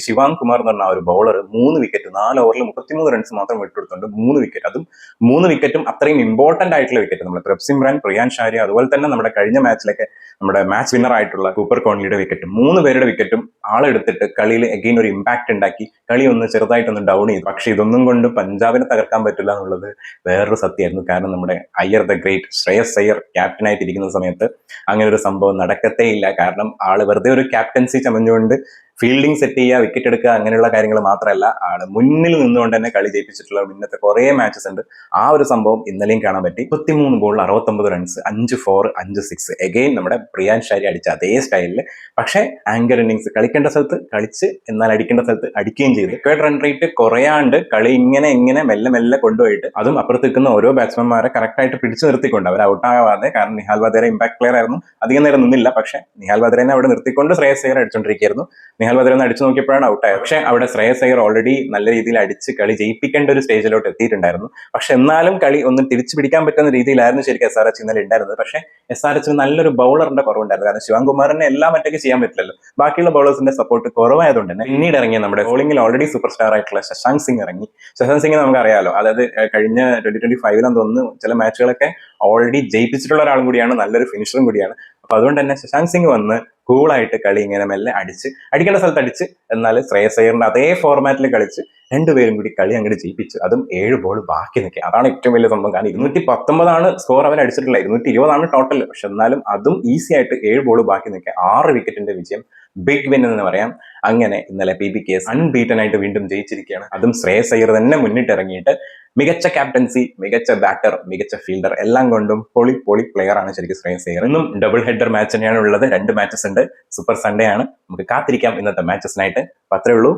ശിവാങ് കുമാർ എന്ന് പറഞ്ഞ ആ ഒരു ബൗളർ 3 വിക്കറ്റ് 4 ഓവറിൽ 33 റൺസ് മാത്രം വിട്ടെടുത്തുകൊണ്ട് 3 വിക്കറ്റ്, അതും 3 വിക്കറ്റും അത്രയും ഇമ്പോർട്ടന്റ് ആയിട്ടുള്ള വിക്കറ്റ്. നമ്മുടെ പ്രഭ്സിമ്രാൻ, പ്രിയാൻ ഷാരി, അതുപോലെ തന്നെ നമ്മുടെ കഴിഞ്ഞ മാച്ചിലൊക്കെ നമ്മുടെ മാച്ച് വിന്നർ ആയിട്ടുള്ള കൂപ്പർ കോൺലിയുടെ വിക്കറ്റ്, 3 പേരുടെ വിക്കറ്റും ആളെടുത്തിട്ട് കളിയിൽ അഗെയിൻ ഒരു ഇമ്പാക്ട് ഉണ്ടാക്കി കളി ഒന്ന് ചെറുതായിട്ടൊന്ന് ഡൗൺ ചെയ്തു. പക്ഷെ ഇതൊന്നും കൊണ്ട് പഞ്ചാബിനെ തകർക്കാൻ പറ്റില്ല എന്നുള്ളത് വേറൊരു സത്യമായിരുന്നു. കാരണം നമ്മുടെ അയ്യർ ദ ഗ്രേറ്റ് ശ്രേയസ് അയ്യർ ക്യാപ്റ്റനായിട്ടിരിക്കുന്ന സമയത്ത് അങ്ങനെ ഒരു സംഭവം നടക്കത്തേ ഇല്ല. കാരണം ആള് വെറുതെ ഒരു ക്യാപ്റ്റൻസി ചമഞ്ഞുകൊണ്ട് ഫീൽഡിംഗ് സെറ്റ് ചെയ്യുക, വിക്കറ്റ് എടുക്കുക, അങ്ങനെയുള്ള കാര്യങ്ങൾ മാത്രമല്ല, ആള് മുന്നിൽ നിന്നുകൊണ്ട് തന്നെ കളി ജയിപ്പിച്ചിട്ടുള്ള മുന്നത്തെ കുറെ മാച്ചസ് ഉണ്ട്. ആ ഒരു സംഭവം ഇന്നലെയും കാണാൻ പറ്റി. 33 ബോളിൽ 69 റൺസ്, 5 4 5 6, എഗെയിൻ നമ്മുടെ പ്രിയാൻ ഷാരി അടിച്ച അതേ സ്റ്റൈലില്. പക്ഷേ ആങ്കർ ഇന്നിങ്സ് കളിക്കേണ്ട സ്ഥലത്ത് കളിച്ച്, എന്നാൽ അടിക്കേണ്ട സ്ഥലത്ത് അടിക്കുകയും ചെയ്തു. റിക്വയർഡ് റൺ റേറ്റ് കുറയാണ്ട് കളി ഇങ്ങനെ മെല്ലെ മെല്ലെ കൊണ്ടുപോയിട്ട്, അതും അപ്പുറത്ത് നിൽക്കുന്ന ഓരോ ബാറ്റ്സ്മാൻമാരെ കറക്റ്റ് ആയിട്ട് പിടിച്ചു നിർത്തിക്കൊണ്ട്, അവർ ഔട്ടാവാതെ. കാരണം നിഹാൽ വധേര ഇമ്പാക്ട് പ്ലെയർ ആയിരുന്നു, അധികം നേരം നിന്നില്ല. പക്ഷേ നിഹാൽ വധേരനെ അവിടെ നിർത്തിക്കൊണ്ട് ശ്രേയസ് അയ്യർ അടിച്ചുകൊണ്ടിരിക്കുകയായിരുന്നു. നിഹാൽ വധേര ഒന്ന് അടിച്ചു നോക്കിയപ്പോഴാണ് ഔട്ടായത്. പക്ഷെ അവിടെ ശ്രേയസ് അയ്യർ ഓൾറെഡി നല്ല രീതിയിൽ അടിച്ച് കളി ജയിപ്പിക്കേണ്ട ഒരു സ്റ്റേജിലോട്ട് എത്തിയിട്ടുണ്ടായിരുന്നു. പക്ഷെ എന്നാലും കളി ഒന്ന് തിരിച്ചു പിടിക്കാൻ പറ്റുന്ന രീതിയിലായിരുന്നു ശരിക്കും SRH ഇന്നലെ ഉണ്ടായിരുന്നത്. പക്ഷേ SRH നല്ലൊരു ബൗളറിന്റെ കുറവുണ്ടായിരുന്നു. കാരണം ശിവാങ് കുമാറിനെ എല്ലാം ഒറ്റയ്ക്ക് ചെയ്യാൻ പറ്റില്ലല്ലോ, ബാക്കിയുള്ള ബൗളേഴ്സിന്റെ സപ്പോർട്ട് കുറവായതുകൊണ്ട് തന്നെ പിന്നീട് ഇറങ്ങിയ നമ്മുടെ ബോളിംഗിൽ ഓൾറെഡി സൂപ്പർ സ്റ്റാർ ആയിട്ടുള്ള ശശാങ്ക് സിംഗ് ഇറങ്ങി. ശശാങ്ക് സിംഗ് നമുക്ക് അറിയാലോ, അതായത് കഴിഞ്ഞ 2025 തോന്നുന്നു ചില മാച്ചുകളൊക്കെ ഓൾറെഡി ജയിപ്പിച്ചിട്ടുള്ള ഒരാളും കൂടിയാണ്, നല്ലൊരു ഫിനിഷറും കൂടിയാണ്. അപ്പൊ അതുകൊണ്ട് തന്നെ ശശാങ്ക് സിംഗ് വന്ന് കൂളായിട്ട് കളി ഇങ്ങനെ മെല്ലെ അടിച്ച്, അടിക്കേണ്ട സ്ഥലത്ത് അടിച്ച്, എന്നാൽ ശ്രേയസ് അയ്യറിന്റെ അതേ ഫോർമാറ്റിൽ കളിച്ച് രണ്ടുപേരും കൂടി കളി അങ്ങോട്ട് ജയിപ്പിച്ചു. അതും 7 ബോൾ ബാക്കി നിൽക്കുക. അതാണ് ഏറ്റവും വലിയ സംഭവം. കാരണം 219 സ്കോർ അവർ അടിച്ചിട്ടുള്ള, 220 ടോട്ടൽ. പക്ഷെ എന്നാലും അതും ഈസി ആയിട്ട് 7 ബോൾ ബാക്കി നിൽക്കുക. 6 വിക്കറ്റിന്റെ വിജയം, ബിഗ് വിൻ എന്ന് പറയാം. അങ്ങനെ ഇന്നലെ PBKS അൺബീറ്റൻ ആയിട്ട് വീണ്ടും ജയിച്ചിരിക്കുകയാണ്. അതും ശ്രേയസ് അയ്യർ തന്നെ മുന്നിട്ടിറങ്ങിയിട്ട് മികച്ച ക്യാപ്റ്റൻസി, മികച്ച ബാറ്റർ, മികച്ച ഫീൽഡർ, എല്ലാം കൊണ്ടും പൊളി പ്ലെയർ ആണ് ശരിക്കും ശ്രേയസ് അയ്യർ. ഇന്നും ഡബിൾ ഹെഡർ മാച്ച് തന്നെയാണ് ഉള്ളത്. 2 മാച്ചസ് ഉണ്ട്. സൂപ്പർ സൺഡേ ആണ്. നമുക്ക് കാത്തിരിക്കാം ഇന്നത്തെ മാച്ചസിനായിട്ട്. അത്രേ ഉള്ളൂ.